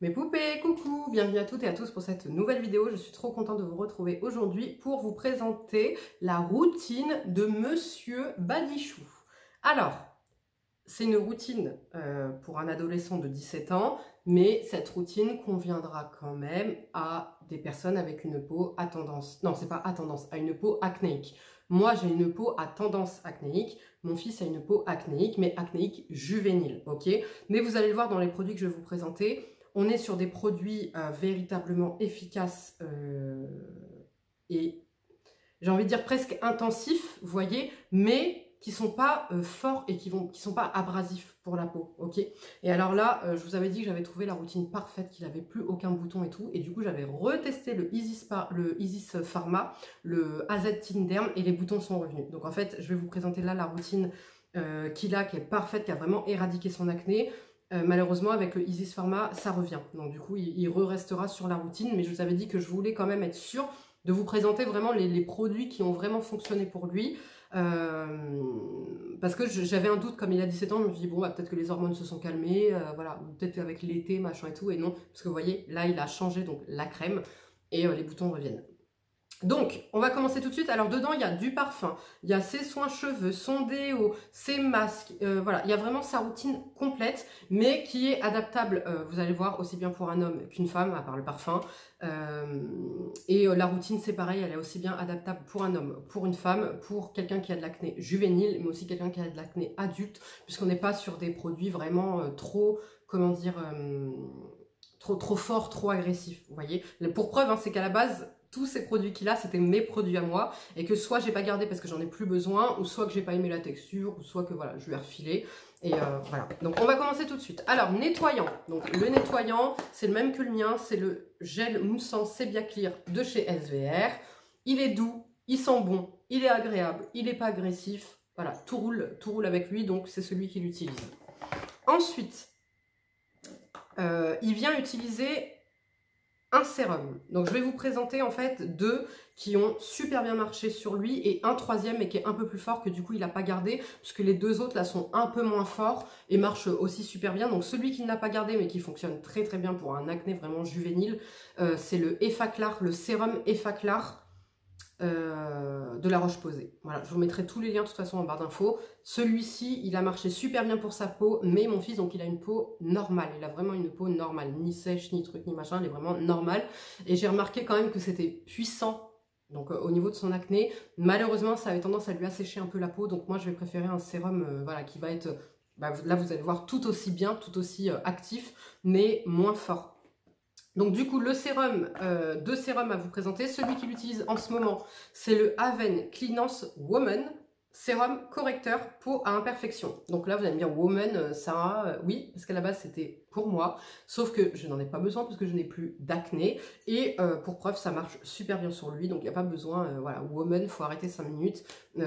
Mes poupées, coucou, bienvenue à toutes et à tous pour cette nouvelle vidéo. Je suis trop contente de vous retrouver aujourd'hui pour vous présenter la routine de Monsieur Badichou. Alors, c'est une routine pour un adolescent de 17 ans, mais cette routine conviendra quand même à des personnes avec une peau à tendance, non c'est pas à tendance, à une peau acnéique. Moi j'ai une peau à tendance acnéique, mon fils a une peau acnéique, mais acnéique juvénile, ok? Mais vous allez le voir dans les produits que je vais vous présenter, on est sur des produits véritablement efficaces et j'ai envie de dire presque intensifs, vous voyez, mais qui sont pas forts et qui sont pas abrasifs pour la peau, ok? Et alors là, je vous avais dit que j'avais trouvé la routine parfaite, qu'il n'avait plus aucun bouton et tout, et du coup j'avais retesté le Isis Pharma, le AZ Tint Derm, et les boutons sont revenus. Donc en fait, je vais vous présenter là la routine qu'il a, qui est parfaite, qui a vraiment éradiqué son acné. Malheureusement, avec le Isis Pharma, ça revient. Donc du coup, il restera sur la routine, mais je vous avais dit que je voulais quand même être sûre de vous présenter vraiment les produits qui ont vraiment fonctionné pour lui. Parce que j'avais un doute, comme il a 17 ans, je me suis dit, bon, bah, peut-être que les hormones se sont calmées, voilà, peut-être avec l'été, machin et tout, et non, parce que vous voyez, là, il a changé donc la crème, et les boutons reviennent. Donc, on va commencer tout de suite. Alors, dedans, il y a du parfum, il y a ses soins cheveux, son déo, ses masques, voilà. Il y a vraiment sa routine complète, mais qui est adaptable, vous allez voir, aussi bien pour un homme qu'une femme, à part le parfum. La routine, c'est pareil, elle est aussi bien adaptable pour un homme, pour une femme, pour quelqu'un qui a de l'acné juvénile, mais aussi quelqu'un qui a de l'acné adulte, puisqu'on n'est pas sur des produits vraiment trop, comment dire, trop forts, trop agressifs, vous voyez. Pour preuve, hein, c'est qu'à la base, tous ces produits qu'il a, c'était mes produits à moi, et que soit j'ai pas gardé parce que j'en ai plus besoin, ou soit que j'ai pas aimé la texture, ou soit que voilà, je lui ai refilé. Et voilà, donc on va commencer tout de suite. Alors, nettoyant. Donc le nettoyant, c'est le même que le mien, c'est le gel moussant Sebia Clear de chez SVR. Il est doux, il sent bon, il est agréable, il n'est pas agressif. Voilà, tout roule avec lui, donc c'est celui qu'il utilise. Ensuite, il vient utiliser un sérum. Donc je vais vous présenter en fait deux qui ont super bien marché sur lui et un troisième mais qui est un peu plus fort que du coup il n'a pas gardé puisque les deux autres là sont un peu moins forts et marchent aussi super bien. Donc celui qu'il n'a pas gardé mais qui fonctionne très très bien pour un acné vraiment juvénile, c'est le Effaclar, le sérum Effaclar de la Roche-Posay. Voilà, je vous mettrai tous les liens de toute façon en barre d'infos. Celui-ci, il a marché super bien pour sa peau, mais mon fils, donc il a une peau normale. Il a vraiment une peau normale, ni sèche, ni truc, ni machin, elle est vraiment normale. Et j'ai remarqué quand même que c'était puissant, donc au niveau de son acné. Malheureusement, ça avait tendance à lui assécher un peu la peau, donc moi je vais préférer un sérum voilà, qui va être, là vous allez voir, tout aussi bien, tout aussi actif, mais moins fort. Donc du coup, le sérum, deux sérums à vous présenter. Celui qu'il utilise en ce moment, c'est le Haven Cleanance Woman, sérum correcteur peau à imperfection. Donc là, vous allez me dire, Woman, Sarah, oui, parce qu'à la base, c'était pour moi. Sauf que je n'en ai pas besoin parce que je n'ai plus d'acné. Et pour preuve, ça marche super bien sur lui. Donc il n'y a pas besoin, voilà, Woman, il faut arrêter 5 minutes.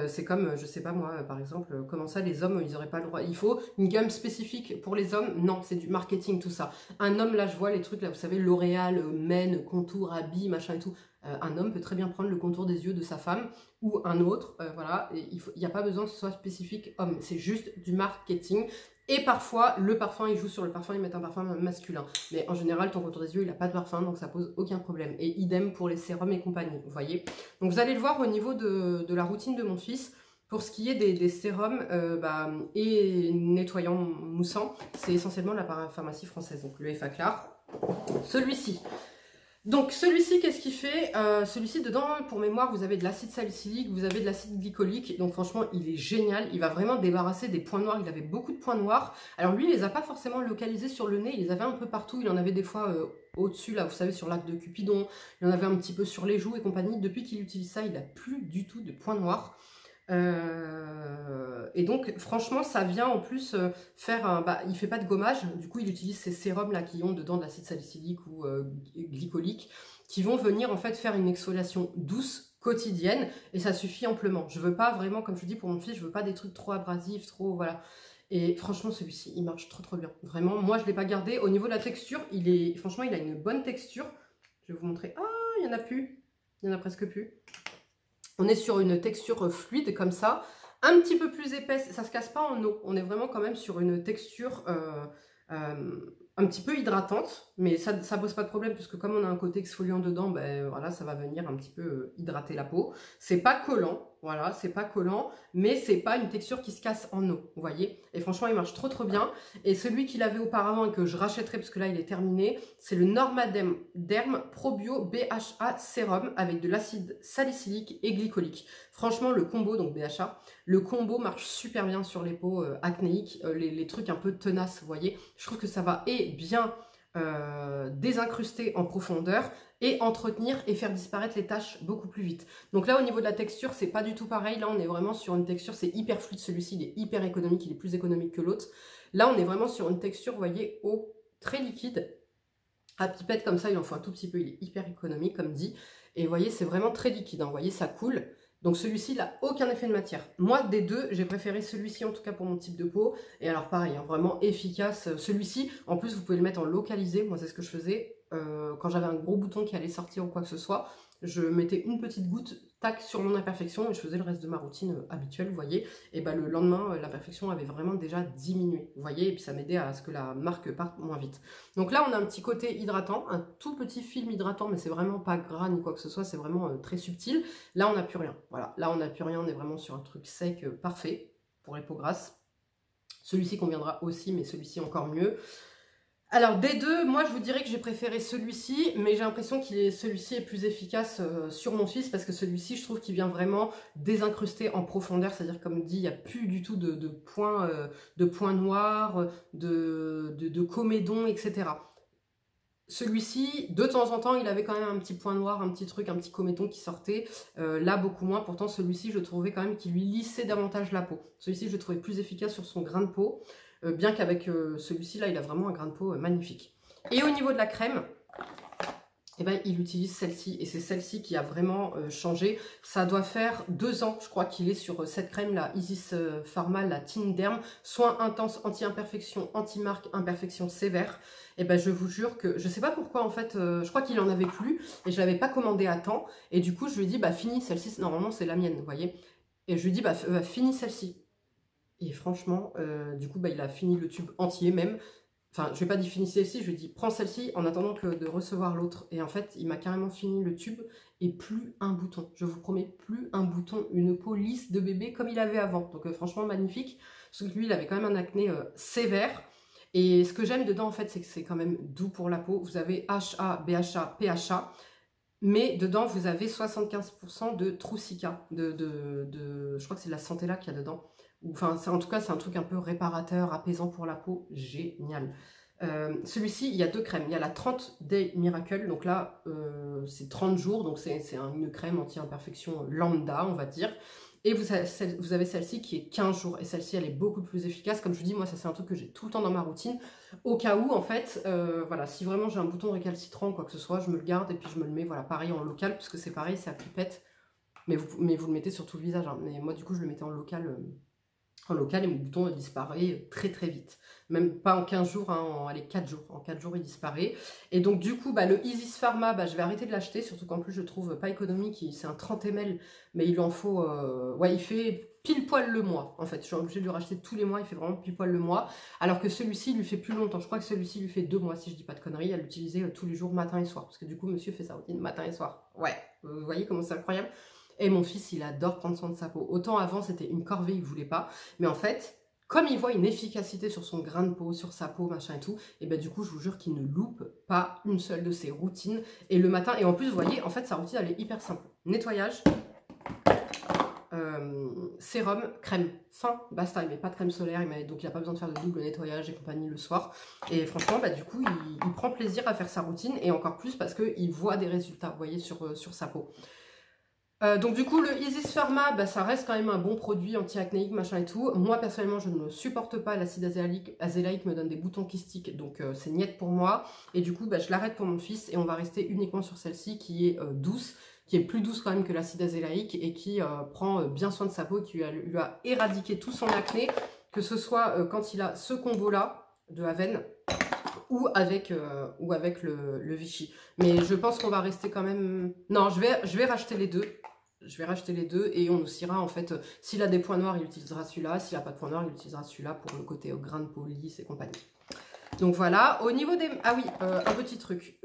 C'est comme, je sais pas moi, par exemple, comment ça, les hommes, ils n'auraient pas le droit. Il faut une gamme spécifique pour les hommes. Non, c'est du marketing, tout ça. Un homme, là, je vois les trucs, là, vous savez, L'Oréal, Men, Contour, Habit, machin et tout. Un homme peut très bien prendre le contour des yeux de sa femme ou un autre, voilà, il n'y a pas besoin que ce soit spécifique homme, c'est juste du marketing. Et parfois, le parfum, ils jouent sur le parfum, ils mettent un parfum masculin. Mais en général, ton contour des yeux, il n'a pas de parfum, donc ça pose aucun problème. Et idem pour les sérums et compagnie, vous voyez. Donc vous allez le voir au niveau de la routine de mon fils. Pour ce qui est des sérums et nettoyants moussants, c'est essentiellement la parapharmacie française, donc le Effaclar. Celui-ci. Donc celui-ci, qu'est-ce qu'il fait? Celui-ci, dedans, pour mémoire, vous avez de l'acide salicylique, vous avez de l'acide glycolique. Donc franchement, il est génial. Il va vraiment débarrasser des points noirs. Il avait beaucoup de points noirs. Alors lui, il les a pas forcément localisés sur le nez. Il les avait un peu partout. Il en avait des fois au-dessus, là, vous savez, sur l'arc de Cupidon. Il en avait un petit peu sur les joues et compagnie. Depuis qu'il utilise ça, il n'a plus du tout de points noirs. Et donc franchement ça vient en plus faire il fait pas de gommage, du coup il utilise ces sérums là qui ont dedans de l'acide salicylique ou glycolique qui vont venir en fait faire une exfoliation douce quotidienne et ça suffit amplement. Je veux pas vraiment, comme je vous dis pour mon fils, je veux pas des trucs trop abrasifs, trop voilà. Et franchement celui-ci il marche trop bien, vraiment. Moi je l'ai pas gardé. Au niveau de la texture, franchement il a une bonne texture. Je vais vous montrer. Ah, il y en a plus, il y en a presque plus. On est sur une texture fluide comme ça, un petit peu plus épaisse, ça ne se casse pas en eau. On est vraiment quand même sur une texture un petit peu hydratante, mais ça pose pas de problème puisque comme on a un côté exfoliant dedans, ben voilà, ça va venir un petit peu hydrater la peau. C'est pas collant, voilà, c'est pas collant, mais c'est pas une texture qui se casse en eau, vous voyez. Et franchement, il marche trop bien. Et celui qu'il avait auparavant et que je rachèterai parce que là il est terminé, c'est le Normaderm Probio BHA Sérum avec de l'acide salicylique et glycolique. Franchement, le combo, donc BHA, le combo marche super bien sur les peaux acnéiques, les trucs un peu tenaces, vous voyez. Je trouve que ça va bien désincruster en profondeur et entretenir et faire disparaître les taches beaucoup plus vite. Donc là, au niveau de la texture, c'est pas du tout pareil. Là, on est vraiment sur une texture, c'est hyper fluide. Celui-ci, il est hyper économique, il est plus économique que l'autre. Là, on est vraiment sur une texture, vous voyez, eau très liquide. À pipette comme ça, il en faut un tout petit peu, il est hyper économique, comme dit. Et vous voyez, c'est vraiment très liquide, hein. Vous voyez, ça coule. Donc celui-ci, il n'a aucun effet de matière. Moi, des deux, j'ai préféré celui-ci, en tout cas pour mon type de peau. Et alors pareil, hein, vraiment efficace. Celui-ci, en plus, vous pouvez le mettre en localisé. Moi, c'est ce que je faisais quand j'avais un gros bouton qui allait sortir ou quoi que ce soit. Je mettais une petite goutte, tac, sur mon imperfection et je faisais le reste de ma routine habituelle, vous voyez. Et bah, le lendemain, l'imperfection avait vraiment déjà diminué, vous voyez. Et puis ça m'aidait à ce que la marque parte moins vite. Donc là, on a un petit côté hydratant, un tout petit film hydratant, mais c'est vraiment pas gras ni quoi que ce soit, c'est vraiment très subtil. Là, on n'a plus rien. Voilà, là, on n'a plus rien, on est vraiment sur un truc sec, parfait pour les peaux grasses. Celui-ci conviendra aussi, mais celui-ci encore mieux. Alors des deux, moi je vous dirais que j'ai préféré celui-ci, mais j'ai l'impression que celui-ci est plus efficace sur mon fils parce que celui-ci, je trouve qu'il vient vraiment désincruster en profondeur, c'est-à-dire comme dit, il n'y a plus du tout de points noirs, de comédons, etc. Celui-ci, de temps en temps, il avait quand même un petit point noir, un petit truc, un petit comédon qui sortait. Là, beaucoup moins. Pourtant, celui-ci, je trouvais quand même qu'il lui lissait davantage la peau. Celui-ci, je le trouvais plus efficace sur son grain de peau. Bien qu'avec celui-ci, là, il a vraiment un grain de peau magnifique. Et au niveau de la crème, eh ben, il utilise celle-ci. Et c'est celle-ci qui a vraiment changé. Ça doit faire 2 ans, je crois, qu'il est sur cette crème, la Isis Pharma, la Tinderm. Soin intense, anti-imperfection, anti-marque, imperfection sévère. Et ben, je vous jure que, je sais pas pourquoi, en fait, je crois qu'il en avait plus. Et je l'avais pas commandé à temps. Et du coup, je lui ai dit, bah, finis celle-ci. Normalement, c'est la mienne, vous voyez. Et je lui ai dit, bah, finis celle-ci. Et franchement, du coup, bah, il a fini le tube entier même. Enfin, je vais pas dire finis celle-ci, je lui ai dit prends celle-ci en attendant de recevoir l'autre. Et en fait, il m'a carrément fini le tube et plus un bouton. Je vous promets, plus un bouton, une peau lisse de bébé comme il avait avant. Donc franchement, magnifique. Sauf que lui, il avait quand même un acné sévère. Et ce que j'aime dedans, en fait, c'est que c'est quand même doux pour la peau. Vous avez HA, BHA, PHA. Mais dedans, vous avez 75% de Troussica. Je crois que c'est de la Centella qu'il y a dedans. Enfin, en tout cas, c'est un truc un peu réparateur, apaisant pour la peau. Génial. Celui-ci, il y a 2 crèmes. Il y a la 30 Day Miracle. Donc là, c'est 30 jours. Donc c'est une crème anti-imperfection lambda, on va dire. Et vous avez celle-ci qui est 15 jours. Et celle-ci, elle est beaucoup plus efficace. Comme je vous dis, moi, ça c'est un truc que j'ai tout le temps dans ma routine. Au cas où, en fait, voilà, si vraiment j'ai un bouton récalcitrant ou quoi que ce soit, je me le garde et puis je me le mets, voilà, pareil en local, puisque c'est pareil, c'est à pipette. Mais vous le mettez sur tout le visage. Hein. Mais moi, du coup, je le mettais en local et mon bouton disparaît très très vite. Même pas en 15 jours, hein, allez, 4 jours. En 4 jours, il disparaît. Et donc, du coup, bah, le Isis Pharma, bah, je vais arrêter de l'acheter, surtout qu'en plus, je trouve pas économique. C'est un 30 ml, mais il en faut... ouais, il fait pile poil le mois, en fait. Je suis obligée de le racheter tous les mois, il fait vraiment pile poil le mois. Alors que celui-ci, il lui fait plus longtemps. Je crois que celui-ci lui fait 2 mois, si je dis pas de conneries, à l'utiliser tous les jours, matin et soir. Parce que du coup, monsieur fait sa routine matin et soir. Ouais, vous voyez comment c'est incroyable. Et mon fils, il adore prendre soin de sa peau. Autant avant, c'était une corvée, il voulait pas. Mais en fait, comme il voit une efficacité sur son grain de peau, sur sa peau, machin et tout, et ben du coup, je vous jure qu'il ne loupe pas une seule de ses routines. Et le matin, et en plus, vous voyez, en fait, sa routine, elle est hyper simple. Nettoyage, sérum, crème, fin, basta. Il met pas de crème solaire, donc il n'a pas besoin de faire de double nettoyage et compagnie le soir. Et franchement, bah, du coup, il prend plaisir à faire sa routine, et encore plus parce qu'il voit des résultats, vous voyez, sur sa peau. Donc du coup, le Isis Pharma, bah, ça reste quand même un bon produit anti-acnéique, machin et tout. Moi, personnellement, je ne supporte pas l'acide azélaïque, me donne des boutons kystiques, donc c'est niette pour moi. Et du coup, bah, je l'arrête pour mon fils et on va rester uniquement sur celle-ci qui est douce, qui est plus douce quand même que l'acide azélaïque et qui prend bien soin de sa peau, qui lui a éradiqué tout son acné, que ce soit quand il a ce combo-là de Aven, ou avec le Vichy. Mais je pense qu'on va rester quand même... Non, je vais racheter les deux. Je vais racheter les deux et on nous ira en fait... S'il a des points noirs, il utilisera celui-là. S'il n'a pas de points noirs, il utilisera celui-là pour le côté grain de peau lisse et compagnie. Donc voilà, au niveau des... Ah oui, un petit truc.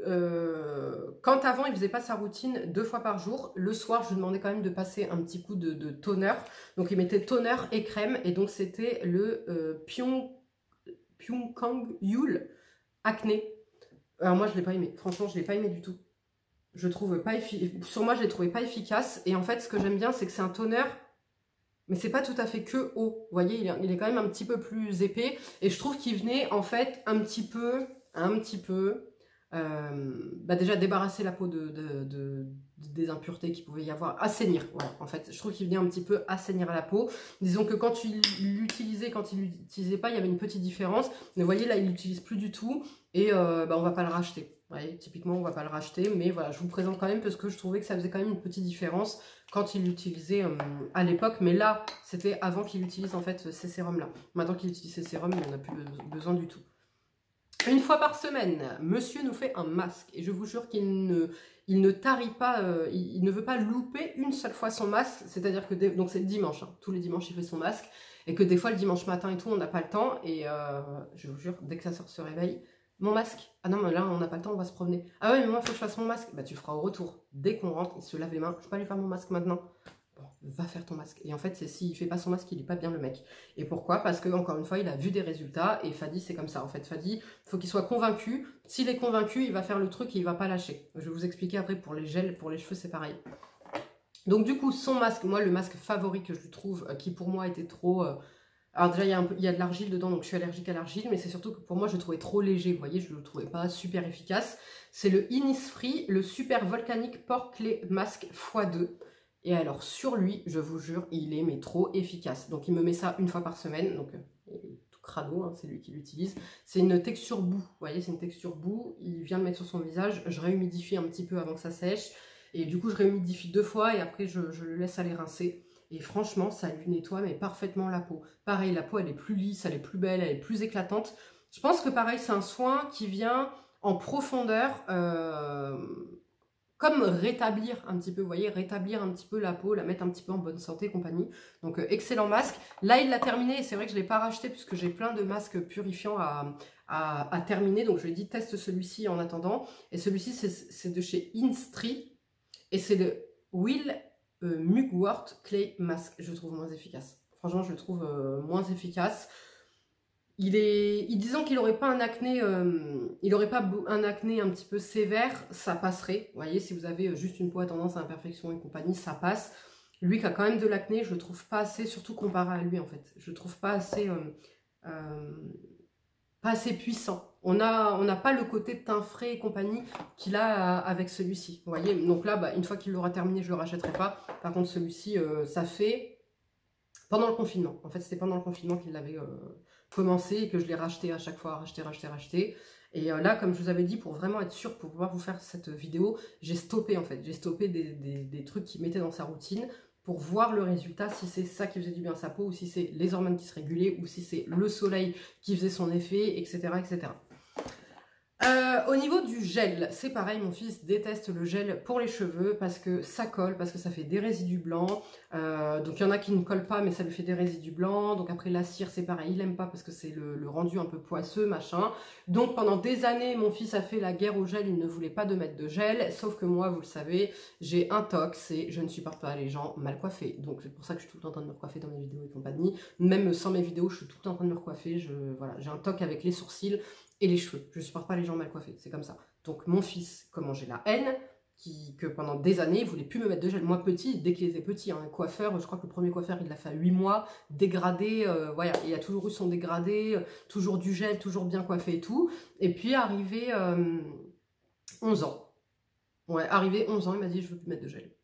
Quand avant, il faisait pas sa routine 2 fois par jour, le soir, je lui demandais quand même de passer un petit coup de toner. Donc il mettait toner et crème, et donc c'était le Pyongkang Yule Acné. Alors moi, je l'ai pas aimé. Franchement, je l'ai pas aimé du tout. Je trouve pas sur moi, je l'ai trouvé pas efficace. Et en fait, ce que j'aime bien, c'est que c'est un toner, mais c'est pas tout à fait que eau. Vous voyez, il est quand même un petit peu plus épais. Et je trouve qu'il venait en fait un petit peu, déjà débarrasser la peau des impuretés qu'il pouvait y avoir, assainir. Voilà, en fait, je trouve qu'il venait un petit peu assainir la peau. Disons que quand il l'utilisait, quand il l'utilisait pas, il y avait une petite différence. Mais vous voyez, là, il l'utilise plus du tout. Et on va pas le racheter. Vous voyez, typiquement, on va pas le racheter. Mais voilà, je vous le présente quand même parce que je trouvais que ça faisait quand même une petite différence quand il l'utilisait à l'époque. Mais là, c'était avant qu'il utilise en fait ces sérums-là. Maintenant qu'il utilise ces sérums, il n'en a plus besoin du tout. Une fois par semaine, monsieur nous fait un masque. Et je vous jure qu'il ne tarit pas, il ne veut pas louper une seule fois son masque. C'est-à-dire que, donc c'est le dimanche, hein, tous les dimanches il fait son masque. Et que des fois le dimanche matin et tout, on n'a pas le temps. Et je vous jure, dès que sa soeur se réveille, mon masque. Ah non, mais là on n'a pas le temps, on va se promener. Ah ouais, mais moi il faut que je fasse mon masque. Bah tu le feras au retour. Dès qu'on rentre, il se lave les mains. Je peux pas lui faire mon masque maintenant. Bon, va faire ton masque. Et en fait, s'il fait pas son masque, il n'est pas bien le mec. Et pourquoi? Parce que encore une fois, il a vu des résultats. Et Fadi, c'est comme ça. En fait, Fadi, il faut qu'il soit convaincu. S'il est convaincu, il va faire le truc et il va pas lâcher. Je vais vous expliquer après pour les gels, pour les cheveux, c'est pareil. Donc du coup, son masque, moi, le masque favori que je lui trouve, qui pour moi était trop... Alors déjà, il y a de l'argile dedans, donc je suis allergique à l'argile, mais c'est surtout que pour moi, je le trouvais trop léger. Vous voyez, je ne le trouvais pas super efficace. C'est le Innisfree, le Super Volcanic Pore Clay Mask x2. Et alors, sur lui, je vous jure, il est mais trop efficace. Donc, il me met ça une fois par semaine. Donc, il est tout crado, hein, c'est lui qui l'utilise. C'est une texture boue. Vous voyez, c'est une texture boue. Il vient le mettre sur son visage. Je réhumidifie un petit peu avant que ça sèche. Et du coup, je réhumidifie 2 fois et après, je le laisse aller rincer. Et franchement, ça lui nettoie mais parfaitement la peau. Pareil, la peau, elle est plus lisse, elle est plus belle, elle est plus éclatante. Je pense que pareil, c'est un soin qui vient en profondeur, comme rétablir un petit peu, vous voyez, rétablir un petit peu la peau, la mettre un petit peu en bonne santé, compagnie. Donc, excellent masque. Là, il l'a terminé et c'est vrai que je ne l'ai pas racheté puisque j'ai plein de masques purifiants à terminer. Donc, je lui ai dit, teste celui-ci en attendant. Et celui-ci, c'est de chez Innisfree et c'est le Will Mugwort Clay Mask. Je le trouve moins efficace. Franchement, je le trouve moins efficace. Disons qu'il n'aurait pas un acné, un acné un petit peu sévère, ça passerait. Vous voyez, si vous avez juste une peau à tendance à imperfection et compagnie, ça passe. Lui qui a quand même de l'acné, je le trouve pas assez, surtout comparé à lui en fait. Je le trouve pas assez puissant. On n'a pas le côté de teint frais et compagnie qu'il a avec celui-ci. Vous voyez, donc là, une fois qu'il l'aura terminé, je ne le rachèterai pas. Par contre, celui-ci, ça fait pendant le confinement. En fait, c'était pendant le confinement qu'il l'avait commencé et que je l'ai racheté à chaque fois, racheté. Et là, comme je vous avais dit, pour vraiment être sûr, pour pouvoir vous faire cette vidéo, j'ai stoppé en fait. J'ai stoppé des trucs qu'il mettait dans sa routine pour voir le résultat, si c'est ça qui faisait du bien à sa peau, ou si c'est les hormones qui se régulaient, ou si c'est le soleil qui faisait son effet, etc. etc. Au niveau du gel, c'est pareil, mon fils déteste le gel pour les cheveux parce que ça colle, parce que ça fait des résidus blancs. Donc il y en a qui ne collent pas mais ça lui fait des résidus blancs. Donc après la cire c'est pareil, il aime pas parce que c'est le rendu un peu poisseux, machin. Donc pendant des années, mon fils a fait la guerre au gel, il ne voulait pas de mettre de gel. Sauf que moi, vous le savez, j'ai un tox et je ne supporte pas les gens mal coiffés. Donc c'est pour ça que je suis tout le temps en train de me recoiffer dans mes vidéos et compagnie. Même sans mes vidéos, je suis tout le temps en train de me recoiffer. Voilà, j'ai un toc avec les sourcils et les cheveux. Je ne supporte pas les gens mal coiffés, c'est comme ça. Donc mon fils, comment j'ai la haine, que pendant des années, il ne voulait plus me mettre de gel. Moi petit, dès qu'il était petit, un coiffeur, je crois que le premier coiffeur, il l'a fait à 8 mois, dégradé, voilà, il a toujours eu son dégradé, toujours du gel, toujours bien coiffé et tout. Et puis arrivé 11 ans, ouais, arrivé 11 ans, il m'a dit je veux plus mettre de gel.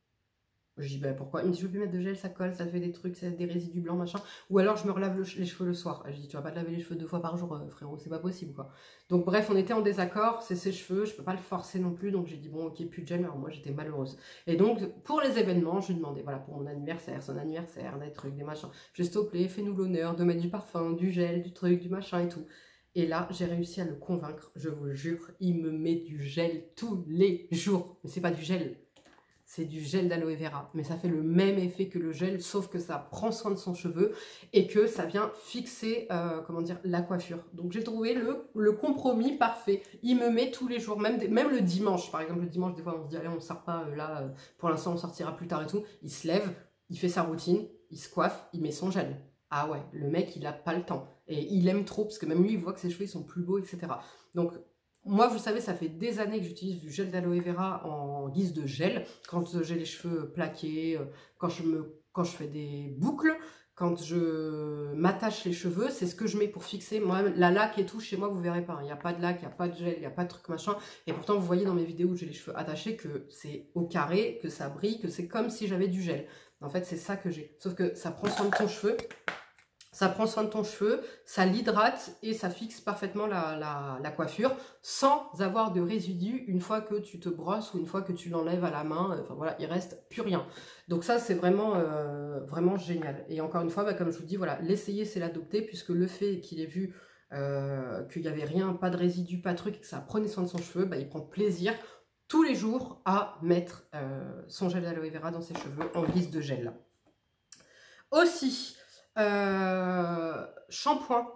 Je dis, ben pourquoi? Il me dit, je veux plus mettre de gel, ça colle, ça fait des trucs, ça fait des résidus blancs, machin. Ou alors, je me relave les cheveux le soir. Je dis, tu vas pas te laver les cheveux 2 fois par jour, frérot, c'est pas possible, quoi. Donc, bref, on était en désaccord, c'est ses cheveux, je peux pas le forcer non plus. Donc, j'ai dit, bon, ok, plus de gel, mais alors moi, j'étais malheureuse. Et donc, pour les événements, je lui demandais, voilà, pour mon anniversaire, son anniversaire, des trucs, des machins. Juste, s'il te plaît, fais-nous l'honneur de mettre du parfum, du gel, du truc, du machin et tout. Et là, j'ai réussi à le convaincre, je vous jure, il me met du gel tous les jours. Mais c'est pas du gel. c'est du gel d'aloe vera, mais ça fait le même effet que le gel, sauf que ça prend soin de son cheveu et que ça vient fixer, comment dire, la coiffure. Donc j'ai trouvé le compromis parfait. Il me met tous les jours, même le dimanche, par exemple le dimanche, des fois on se dit allez on ne sort pas, là pour l'instant on sortira plus tard et tout, il se lève, il fait sa routine, il se coiffe, il met son gel. Ah ouais, le mec il a pas le temps, et il aime trop, parce que même lui il voit que ses cheveux ils sont plus beaux, etc. Donc moi, vous savez, ça fait des années que j'utilise du gel d'aloe vera en guise de gel. Quand j'ai les cheveux plaqués, quand je fais des boucles, quand je m'attache les cheveux, c'est ce que je mets pour fixer. Moi, la laque et tout, chez moi, vous verrez pas. Il n'y a pas de laque, il n'y a pas de gel, il n'y a pas de truc machin. Et pourtant, vous voyez dans mes vidéos où j'ai les cheveux attachés que c'est au carré, que ça brille, que c'est comme si j'avais du gel. En fait, c'est ça que j'ai. Sauf que ça prend soin de ton cheveu. Ça prend soin de ton cheveu, ça l'hydrate et ça fixe parfaitement la coiffure sans avoir de résidus une fois que tu te brosses ou une fois que tu l'enlèves à la main. Enfin voilà, il reste plus rien. Donc ça, c'est vraiment, vraiment génial. Et encore une fois, bah, comme je vous dis, voilà, l'essayer, c'est l'adopter, puisque le fait qu'il ait vu qu'il n'y avait rien, pas de résidus, pas de truc, et que ça prenait soin de son cheveu, bah, il prend plaisir tous les jours à mettre son gel d'aloe vera dans ses cheveux en guise de gel. Aussi... shampoing,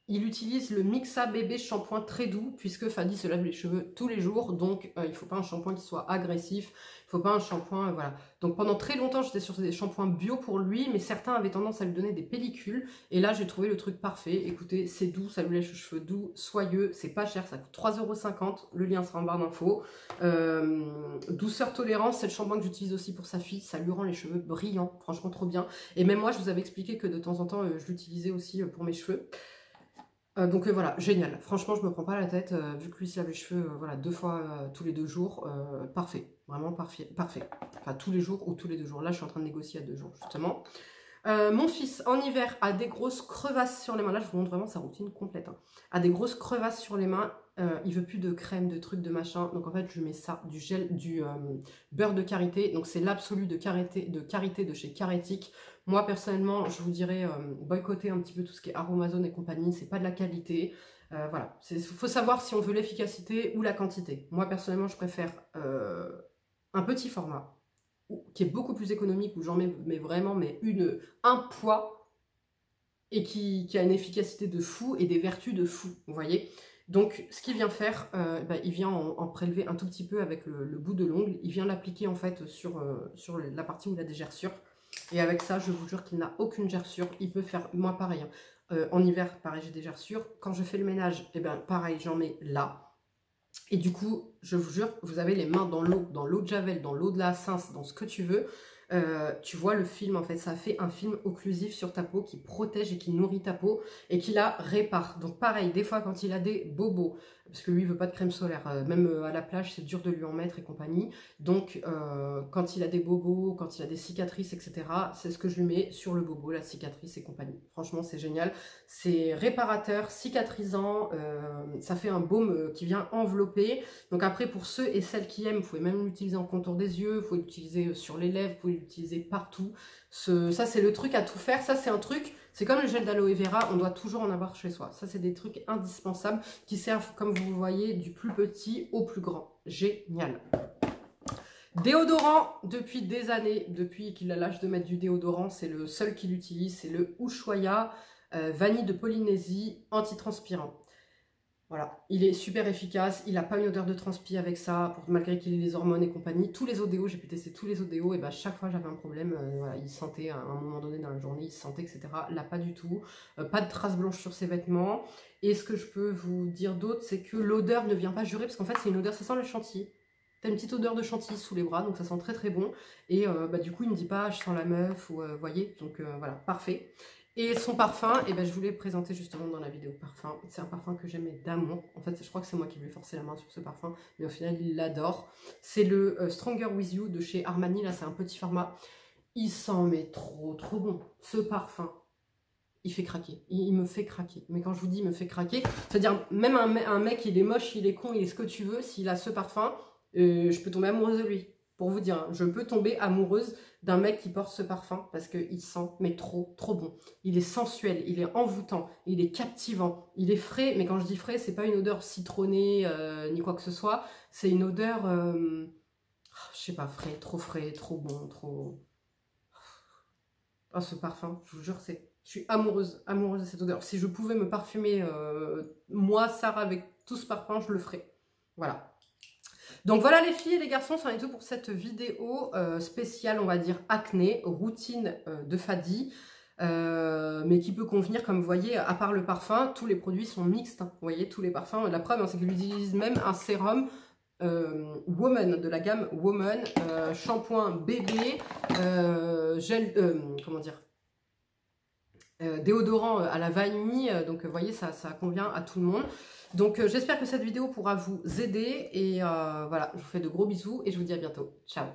il utilise le Mixa Bébé shampoing très doux, puisque Fadi se lave les cheveux tous les jours, donc il ne faut pas un shampoing qui soit agressif, il ne faut pas un shampoing, voilà. Donc pendant très longtemps j'étais sur des shampoings bio pour lui, mais certains avaient tendance à lui donner des pellicules, et là j'ai trouvé le truc parfait. Écoutez, c'est doux, ça lui lèche les cheveux doux, soyeux, c'est pas cher, ça coûte 3,50 €, le lien sera en barre d'infos. Douceur tolérance, c'est le shampoing que j'utilise aussi pour sa fille, ça lui rend les cheveux brillants, franchement trop bien. Et même moi je vous avais expliqué que de temps en temps je l'utilisais aussi pour mes cheveux. Donc voilà, génial. Franchement, je me prends pas la tête, vu que lui se lave les cheveux voilà, 2 fois tous les 2 jours, parfait, vraiment parfait, parfait. Enfin, tous les jours ou tous les 2 jours. Là, je suis en train de négocier à 2 jours, justement. Mon fils, en hiver, a des grosses crevasses sur les mains. Là, je vous montre vraiment sa routine complète. Hein. A des grosses crevasses sur les mains. Il veut plus de crème, de trucs, de machin. Donc, en fait, je mets ça, du gel, du beurre de karité. Donc, c'est l'absolu de karité de chez Carétique. Moi, personnellement, je vous dirais boycotter un petit peu tout ce qui est Aromazone et compagnie. C'est pas de la qualité. Voilà. Il faut savoir si on veut l'efficacité ou la quantité. Moi, personnellement, je préfère un petit format qui est beaucoup plus économique, où j'en mets vraiment un poids et qui a une efficacité de fou et des vertus de fou, vous voyez. Donc ce qu'il vient faire, il vient en prélever un tout petit peu avec le bout de l'ongle, il vient l'appliquer en fait sur la partie où il a des gerçures, et avec ça je vous jure qu'il n'a aucune gerçure. Il peut faire, moi pareil, hein. En hiver pareil j'ai des gerçures, quand je fais le ménage, pareil j'en mets là. Et du coup, je vous jure, vous avez les mains dans l'eau de Javel, dans l'eau de la Cince, dans ce que tu veux. Tu vois le film, en fait, ça fait un film occlusif sur ta peau qui protège et qui nourrit ta peau et qui la répare. Donc pareil, des fois quand il a des bobos, parce que lui il veut pas de crème solaire, même à la plage c'est dur de lui en mettre et compagnie. Donc quand il a des bobos, quand il a des cicatrices, etc., c'est ce que je lui mets sur le bobo, la cicatrice et compagnie. Franchement c'est génial, c'est réparateur, cicatrisant, ça fait un baume qui vient envelopper. Donc après pour ceux et celles qui aiment, vous pouvez même l'utiliser en contour des yeux, vous pouvez l'utiliser sur les lèvres, vous pouvez l'utiliser partout. Ça c'est le truc à tout faire, ça c'est un truc, c'est comme le gel d'aloe vera, on doit toujours en avoir chez soi. Ça c'est des trucs indispensables qui servent, comme vous le voyez, du plus petit au plus grand. Génial. Déodorant, depuis des années, depuis qu'il a l'âge de mettre du déodorant, c'est le seul qu'il utilise, c'est le Ushuaïa vanille de Polynésie antitranspirant. Voilà, il est super efficace, il n'a pas une odeur de transpi avec ça, malgré qu'il ait les hormones et compagnie. Tous les ODO, j'ai pu tester tous les ODO, et chaque fois j'avais un problème, voilà, il sentait à un moment donné dans la journée, il sentait, etc. Là, pas du tout, pas de traces blanches sur ses vêtements. Et ce que je peux vous dire d'autre, c'est que l'odeur ne vient pas jurer, parce qu'en fait c'est une odeur, ça sent le chantilly. T'as une petite odeur de chantilly sous les bras, donc ça sent très très bon. Et du coup il me dit pas, je sens la meuf, ou voyez, donc voilà, parfait. Et son parfum, je vous l'ai présenté justement dans la vidéo parfum. C'est un parfum que j'aimais d'amour. En fait, je crois que c'est moi qui lui ai forcé la main sur ce parfum. Mais au final, il l'adore. C'est le Stronger With You de chez Armani. Là, c'est un petit format. Il sent mais trop, trop bon. Ce parfum, il fait craquer. Il me fait craquer. Mais quand je vous dis il me fait craquer, c'est-à-dire même un mec, il est moche, il est con, il est ce que tu veux. S'il a ce parfum, je peux tomber amoureuse de lui. Pour vous dire, je peux tomber amoureuse d'un mec qui porte ce parfum parce qu'il sent mais trop, trop bon. Il est sensuel, il est envoûtant, il est captivant, il est frais. Mais quand je dis frais, c'est pas une odeur citronnée ni quoi que ce soit. C'est une odeur je sais pas, frais, trop bon, trop... Ah, ce parfum, je vous jure, je suis amoureuse de cette odeur. Si je pouvais me parfumer, moi, Sarah, avec tout ce parfum, je le ferais. Voilà. Donc voilà les filles et les garçons, c'en est tout pour cette vidéo spéciale, on va dire, acné, routine de Fadi. Mais qui peut convenir, comme vous voyez, à part le parfum, tous les produits sont mixtes. Hein, vous voyez, tous les parfums. La preuve, hein, c'est qu'il utilise même un sérum Woman, de la gamme Woman, shampoing bébé, gel, comment dire, déodorant à la vanille. Donc, vous voyez, ça convient à tout le monde. Donc, j'espère que cette vidéo pourra vous aider. Et voilà, je vous fais de gros bisous et je vous dis à bientôt. Ciao!